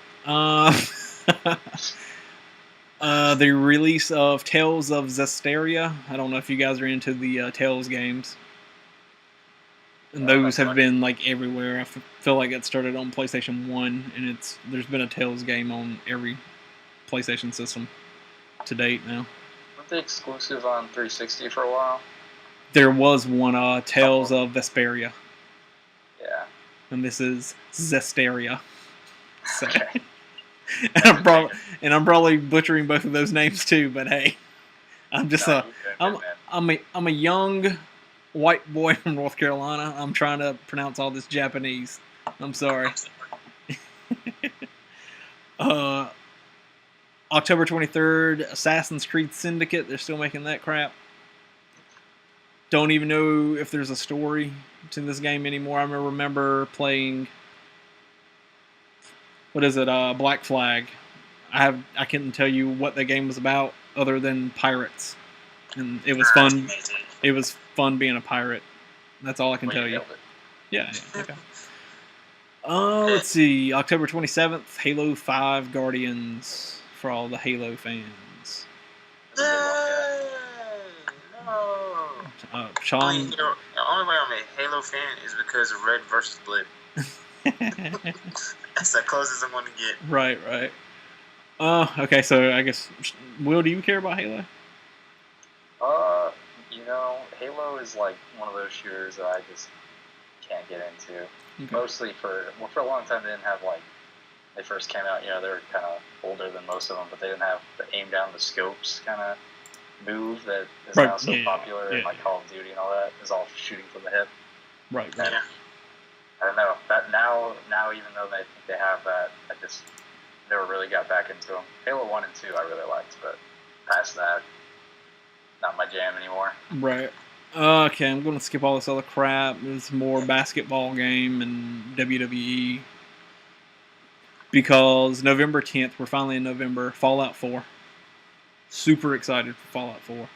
The release of Tales of Zestiria. I don't know if you guys are into the Tales games. And those have been like everywhere. I feel like it started on PlayStation 1, and there's been a Tales game on every PlayStation system to date now. Weren't they exclusive on 360 for a while? There was one, Tales of Vesperia. Yeah. And this is Zestiria. So. Okay. and I'm probably butchering both of those names too, but hey, I'm just I'm a young white boy from North Carolina. I'm trying to pronounce all this Japanese. I'm sorry. October 23rd, Assassin's Creed Syndicate. They're still making that crap. Don't even know if there's a story to this game anymore. I remember playing. What is it? Black Flag. I couldn't tell you what the game was about other than pirates, and it was fun. It was fun being a pirate. That's all I can tell you. Yeah. Okay. Let's see. October 27th, Halo 5 Guardians for all the Halo fans. No. Sean. The only way I'm a Halo fan is because of Red vs. Blue. That's the closest I'm going to get. Right. Okay, so I guess, Will, do you care about Halo? Halo is like one of those shooters that I just can't get into. Okay. Mostly for a long time they didn't have like they first came out, they were kind of older than most of them, but they didn't have the aim down the scopes kind of move that is now so popular in like Call of Duty and all that. Is all shooting from the hip. Right. And, I don't know that now even though they think they have that, I just never really got back into them. Halo 1 and 2 I really liked, but past that, not my jam anymore. Right. Okay, I'm going to skip all this other crap. There's more basketball game and WWE. Because November 10th, we're finally in November, Fallout 4. Super excited for Fallout 4.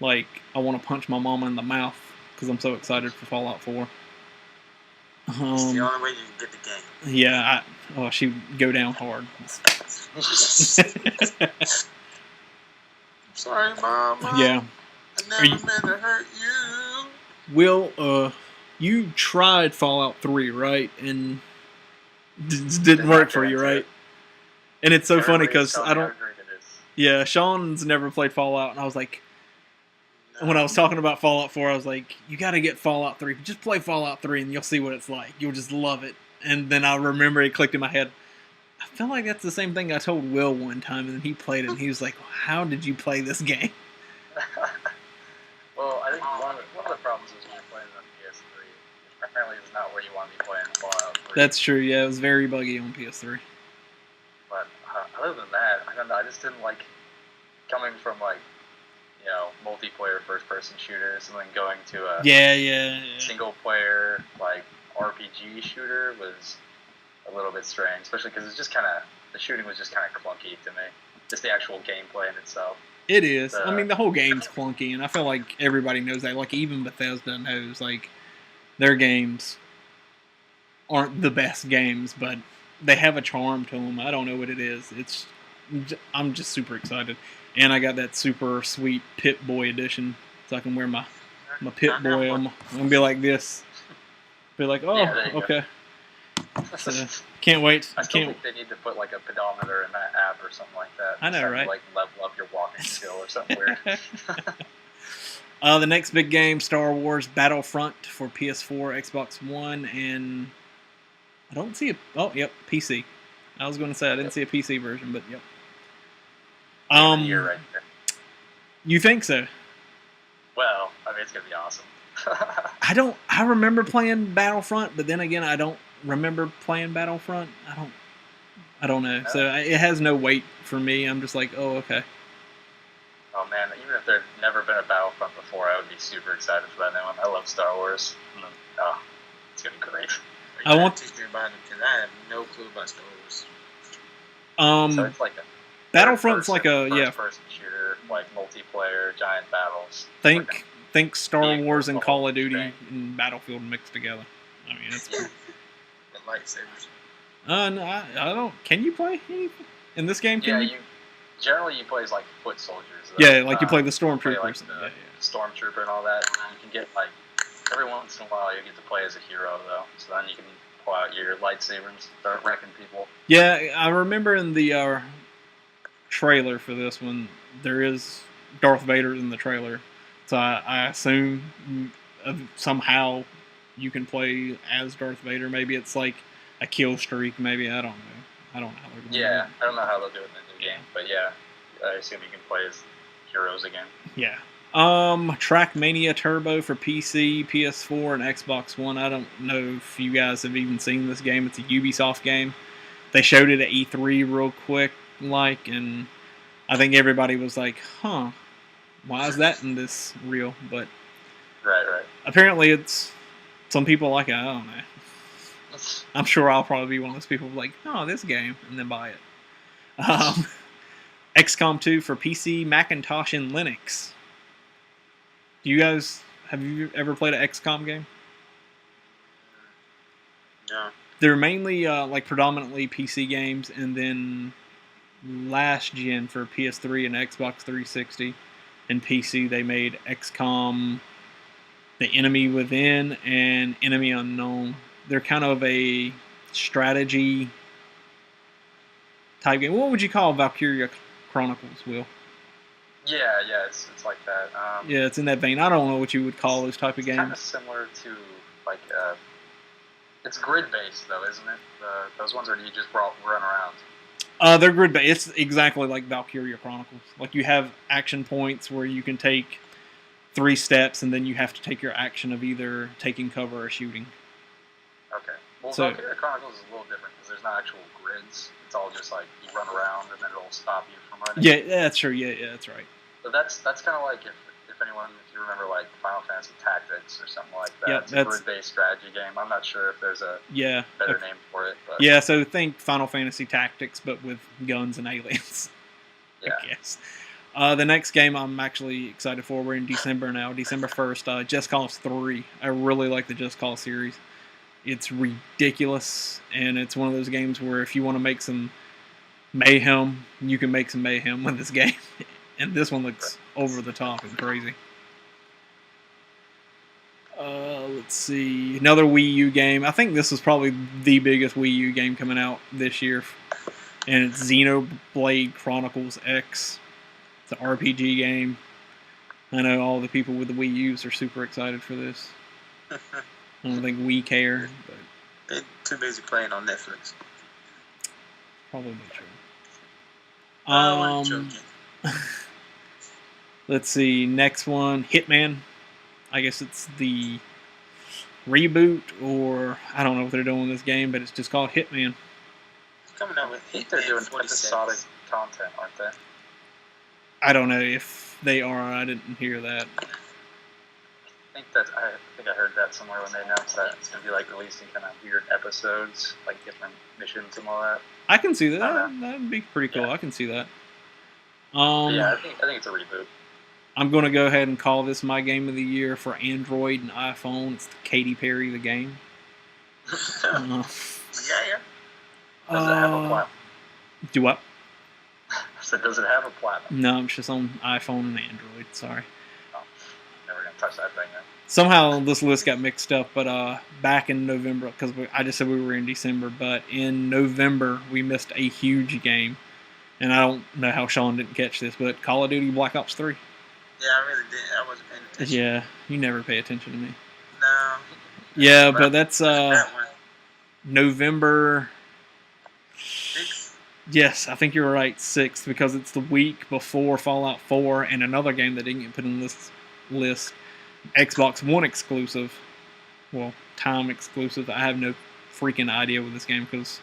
Like, I want to punch my mama in the mouth because I'm so excited for Fallout 4. It's the only way you can get the game. Yeah, she'd go down hard. Sorry, Mama. Yeah. I never meant to hurt you. Will, you tried Fallout 3, right? And didn't work for you, right? And it's so funny because I don't. Yeah, Sean's never played Fallout, and I was like, when I was talking about Fallout 4, I was like, you got to get Fallout 3. Just play Fallout 3, and you'll see what it's like. You'll just love it. And then I remember it clicked in my head. I feel like that's the same thing I told Will one time, and he played it, and he was like, how did you play this game? Well, I think one of the problems is when you're playing on PS3. Apparently, it's not where you want to be playing Fallout 3. That's true, yeah. It was very buggy on PS3. But other than that, I don't know. I just didn't like coming from, like, multiplayer first-person shooters and then going to a single-player, like, RPG shooter was a little bit strange, especially because it's just kind of, the shooting was just kind of clunky to me. Just the actual gameplay in itself. It is. I mean, the whole game's clunky, and I feel like everybody knows that. Like, even Bethesda knows, like, their games aren't the best games, but they have a charm to them. I don't know what it is. I'm just super excited. And I got that super sweet Pip-Boy edition, so I can wear my Pip-Boy. I'm going to be like this. Be like, okay. So, can't wait. I still think they need to put like a pedometer in that app or something like that. I know, right? To, like, level up your walking skill or something weird. The next big game, Star Wars Battlefront for PS4, Xbox One, and I don't see PC. I was going to say I didn't see a PC version, but yep. You're right there. You think so? Well, I mean, it's gonna be awesome. I remember playing Battlefront, but then again, I don't remember playing Battlefront. I don't know. So it has no weight for me. I'm just like, oh, okay. Oh man, even if there'd never been a Battlefront before, I would be super excited for that new one. I love Star Wars. It's gonna be great. I want to teach me about it because I have no clue about Star Wars. So it's like a Battlefront's like a first-person shooter, like multiplayer, giant battles. Think Star Wars and Call of Duty and Battlefield mixed together. I mean, it's the lightsabers. No, I don't. Can you play anything in this game? Generally you play as like foot soldiers. Yeah, like you play the stormtrooper. Like the stormtrooper and all that. And you can get like every once in a while you get to play as a hero though, so then you can pull out your lightsaber and start wrecking people. Yeah, I remember in the trailer for this one, there is Darth Vader in the trailer, so I assume somehow you can play as Darth Vader. Maybe it's like a kill streak. Maybe I don't know. I don't know how they're going to do it. I don't know how they'll do it in the new game, but yeah, I assume you can play as heroes again. Yeah. Trackmania Turbo for PC, PS4, and Xbox One. I don't know if you guys have even seen this game. It's a Ubisoft game. They showed it at E3 real quick, and I think everybody was like, huh, why is that in this reel? But right. Apparently it's, some people like it, I don't know. I'm sure I'll probably be one of those people like, oh, this game, and then buy it. XCOM 2 for PC, Macintosh, and Linux. Have you ever played an XCOM game? No. They're mainly predominantly PC games, and then last gen for PS3 and Xbox 360 and PC they made XCOM, The Enemy Within, and Enemy Unknown. They're kind of a strategy type game. What would you call Valkyria Chronicles, Will? Yeah, it's like that. It's in that vein. I don't know what you would call those type of games. Kind of similar to like It's grid based though, isn't it? Those ones where you just run around. They're grid based. It's exactly like Valkyria Chronicles. Like you have action points where you can take 3 steps, and then you have to take your action of either taking cover or shooting. Okay. Well, Valkyria Chronicles is a little different because there's not actual grids. It's all just like you run around and then it'll stop you from running. Yeah, that's true. Yeah, that's right. So that's kind of like if you remember like Final Fantasy Tactics or something like that. Yep, it's a grid-based strategy game. I'm not sure if there's a better name for it. But yeah, so think Final Fantasy Tactics, but with guns and aliens. Yeah. I guess. The next game I'm actually excited for. We're in December now, December 1st. Just Cause 3. I really like the Just Cause series. It's ridiculous, and it's one of those games where if you want to make some mayhem, you can make some mayhem with this game. And this one looks over the top and crazy. Let's see. Another Wii U game. I think this is probably the biggest Wii U game coming out this year. And it's Xenoblade Chronicles X. It's an RPG game. I know all the people with the Wii U's are super excited for this. I don't think we care. But they're too busy playing on Netflix. Probably true. I'm joking. Let's see. Next one, Hitman. I guess it's the reboot, or I don't know what they're doing with this game, but it's just called Hitman. It's coming out with I think they're doing episodic content, aren't they? I don't know if they are. I didn't hear that. I think I heard that somewhere when they announced that it's going to be like releasing kind of weird episodes, like different missions and all that. I can see that. That'd be pretty cool. Yeah. I can see that. Yeah, I think it's a reboot. I'm going to go ahead and call this my game of the year for Android and iPhone. It's Katy Perry, the game. Yeah. Does it have a platinum? Do what? So does it have a platinum? No, it's just on iPhone and Android. Sorry. Oh, never going to touch that thing then. Somehow this list got mixed up, but back in November, because I just said we were in December, but in November we missed a huge game. And I don't know how Sean didn't catch this, but Call of Duty Black Ops 3. Yeah, I really did. I wasn't paying attention. Yeah, you never pay attention to me. No. Yeah, but that's That one. November. 6? Yes, I think you're right, 6th, because it's the week before Fallout 4 and another game that didn't get put on this list, Xbox One exclusive. Well, time exclusive. I have no freaking idea with this game because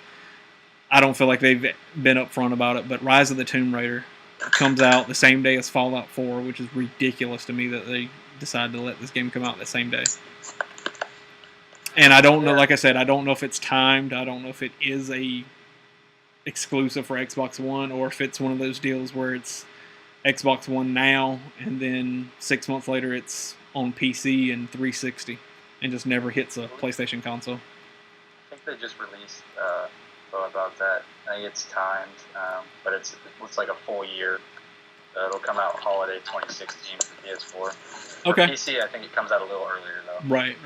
I don't feel like they've been upfront about it, but Rise of the Tomb Raider comes out the same day as Fallout 4, which is ridiculous to me that they decided to let this game come out the same day. And I don't know, like I said, I don't know if it's timed. I don't know if it is a exclusive for Xbox One or if it's one of those deals where it's Xbox One now and then 6 months later it's on PC and 360 and just never hits a PlayStation console. I think they just released about that. I think it's timed, but it looks like a full year. It'll come out holiday 2016 for PS4. Okay. For PC, I think it comes out a little earlier though. Right.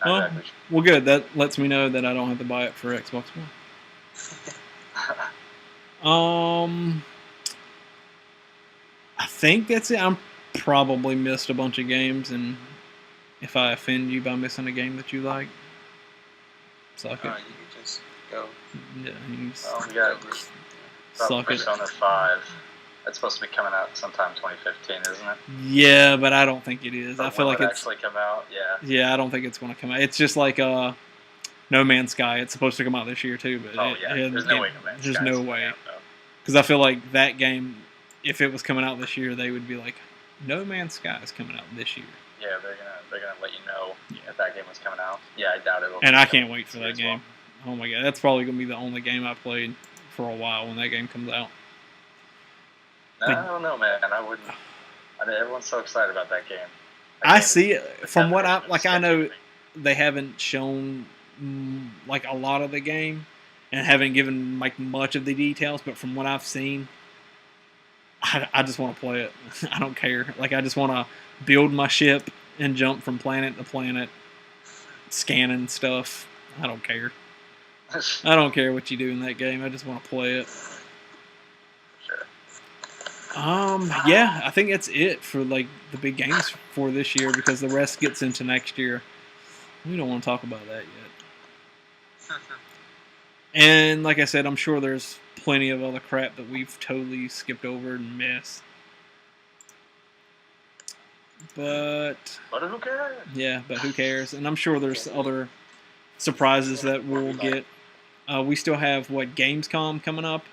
Not exactly sure. Well, good. That lets me know that I don't have to buy it for Xbox One. I think that's it. I'm probably missed a bunch of games, and if I offend you by missing a game that you like, suck it. You can just go. Yeah, you just We got suck it. Persona 5. That's supposed to be coming out sometime 2015, isn't it? Yeah, but I don't think it is. Or I feel will like it it's actually come out. Yeah. Yeah, I don't think it's going to come out. It's just like No Man's Sky. It's supposed to come out this year too, but there's no way. There's no way. Because I feel like that game, if it was coming out this year, they would be like, No Man's Sky is coming out this year. Yeah, they're gonna let you know if that game was coming out. Yeah, I doubt it will. And I can't wait for that game. Oh my god, that's probably gonna be the only game I played for a while when that game comes out. I don't know, man. I wouldn't. I mean, everyone's so excited about that game. I see it from what I know. They haven't shown like a lot of the game and haven't given like much of the details, but from what I've seen, I just want to play it. I don't care. Like I just want to build my ship and jump from planet to planet, scanning stuff. I don't care. I don't care what you do in that game. I just want to play it. Sure. Yeah, I think that's it for like the big games for this year because the rest gets into next year. We don't want to talk about that yet. And like I said, I'm sure there's plenty of other crap that we've totally skipped over and missed. But who cares? Yeah, but who cares? And I'm sure there's other surprises that we'll get. We still have Gamescom coming up,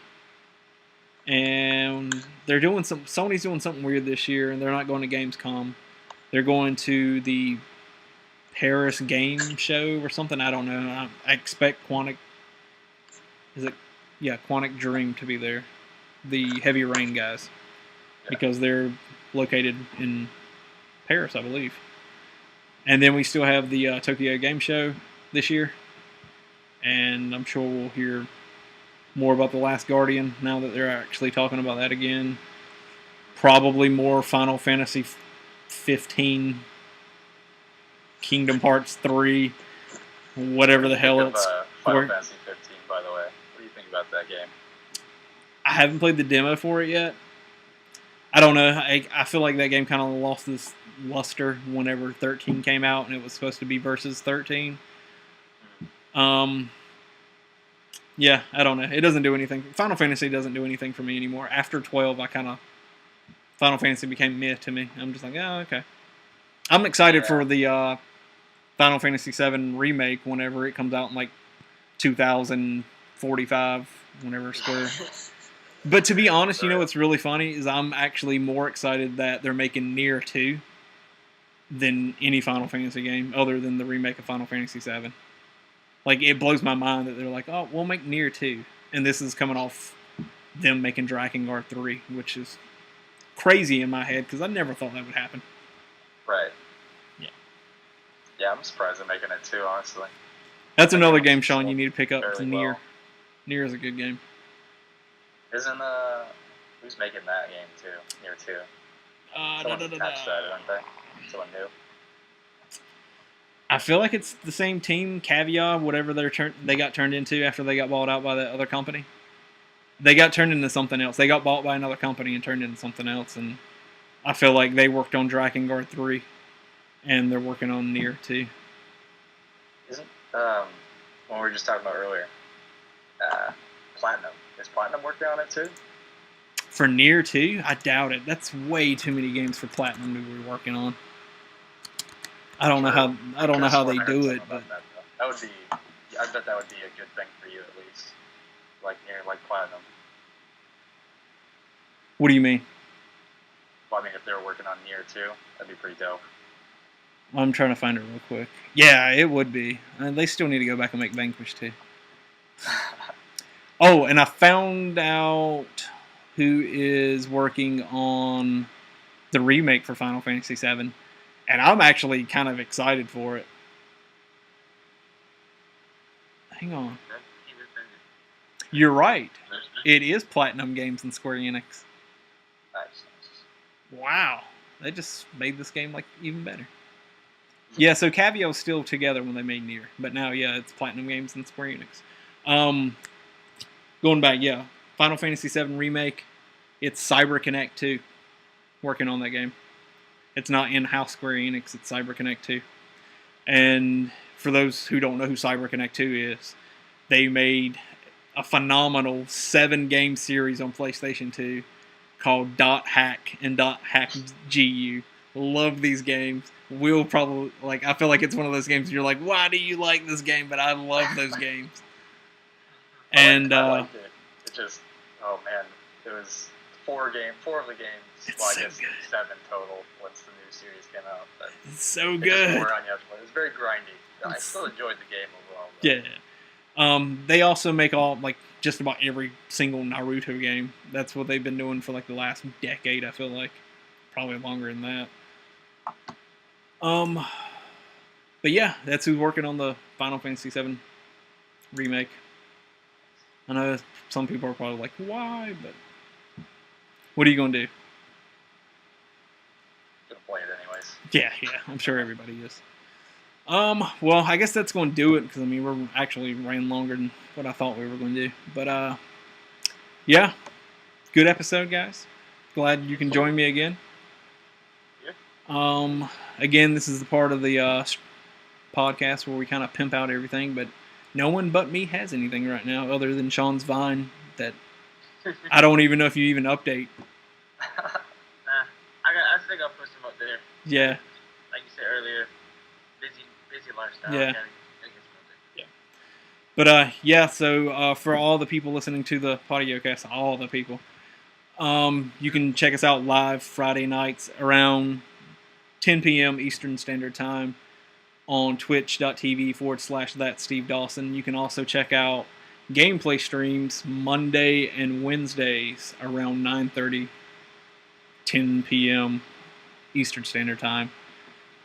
and they're doing Sony's doing something weird this year, and they're not going to Gamescom. They're going to the Paris Game Show or something. I don't know. I expect Quantic Dream to be there, the Heavy Rain guys, because they're located in Paris, I believe. And then we still have the Tokyo Game Show this year, and I'm sure we'll hear more about The Last Guardian now that they're actually talking about that again. Probably more Final Fantasy 15, Kingdom Hearts 3, whatever the hell it's. Final Fantasy 15, by the way. What do you think about that game? I haven't played the demo for it yet. I don't know. I feel like that game kind of lost its luster whenever 13 came out, and it was supposed to be versus 13. Yeah, I don't know. It doesn't do anything. Final Fantasy doesn't do anything for me anymore. After 12, Final Fantasy became meh to me. I'm just like, oh, okay. I'm excited for the Final Fantasy VII remake whenever it comes out in like 2045, whenever Square. But to be honest, you know what's really funny is I'm actually more excited that they're making Nier 2 than any Final Fantasy game other than the remake of Final Fantasy VII. Like, it blows my mind that they're like, oh, we'll make Nier 2. And this is coming off them making Drakengard 3, which is crazy in my head because I never thought that would happen. Right. Yeah. Yeah, I'm surprised they're making it too, honestly. That's another game, Sean, you need to pick up. Fairly Nier. well. Nier is a good game. Isn't, who's making that game too? Nier 2? Someone's attached to that, aren't they? Someone new? I feel like it's the same team, Caviar, whatever they got turned into after they got bought out by that other company. They got turned into something else. They got bought by another company and turned into something else, and I feel like they worked on Drakengard 3, and they're working on Nier 2. Isn't, what we were just talking about earlier, Platinum. Is Platinum working on it too? For Nier 2? I doubt it. That's way too many games for Platinum to be working on. I don't know how they do it, but that would be. I bet that would be a good thing for you at least, like Nier, like Platinum. What do you mean? Well, I mean, if they were working on Nier 2, that'd be pretty dope. I'm trying to find it real quick. Yeah, it would be. They still need to go back and make Vanquish 2. Oh, and I found out who is working on the remake for Final Fantasy VII, and I'm actually kind of excited for it. Hang on. You're right. It is Platinum Games and Square Enix. Nice. Wow. They just made this game like even better. Yeah, so Cavio was still together when they made Nier, but now, yeah, it's Platinum Games and Square Enix. Going back, yeah, Final Fantasy VII Remake, it's CyberConnect 2 working on that game. It's not in-house Square Enix, it's CyberConnect 2. And for those who don't know who CyberConnect 2 is, they made a phenomenal 7-game series on PlayStation 2 called .hack and .hack.gu. Love these games. We'll probably, I feel like it's one of those games you're like, why do you like this game? But I love those games. And I liked it. It just, oh man, it was 4 of the games. Well, I guess 7 total once the new series came out. But it's so it good. It was very grindy. I still enjoyed the game overall. Though. Yeah. They also make just about every single Naruto game. That's what they've been doing for the last decade, I feel like. Probably longer than that. But yeah, that's who's working on the Final Fantasy VII remake. I know some people are probably like, why? But what are you going to do? Gonna play it anyways. Yeah, I'm sure everybody is. Well, I guess that's going to do it because we're actually ran longer than what I thought we were going to do. But yeah, good episode, guys. Glad you can join me again. Yeah. Again, this is the part of the podcast where we kind of pimp out everything, but no one but me has anything right now other than Sean's Vine that I don't even know if you even update. I think I'll put some up there. Yeah. Like you said earlier, busy lifestyle. Yeah. But so for all the people listening to the Podiocast, all the people, you can check us out live Friday nights around 10 p.m. Eastern Standard Time on twitch.tv/That's Steve Dawson. You can also check out gameplay streams Monday and Wednesdays around 9:30, 10 p.m. Eastern Standard Time.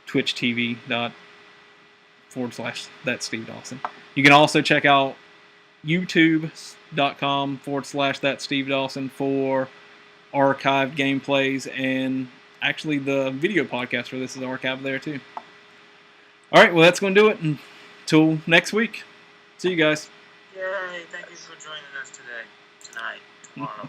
twitch.tv/That's Steve Dawson. You can also check out youtube.com/That's Steve Dawson for archived gameplays, and actually the video podcast for this is archived there too. All right, well, that's going to do it. Until next week. See you guys. Yay, thank you for joining us tonight, tomorrow.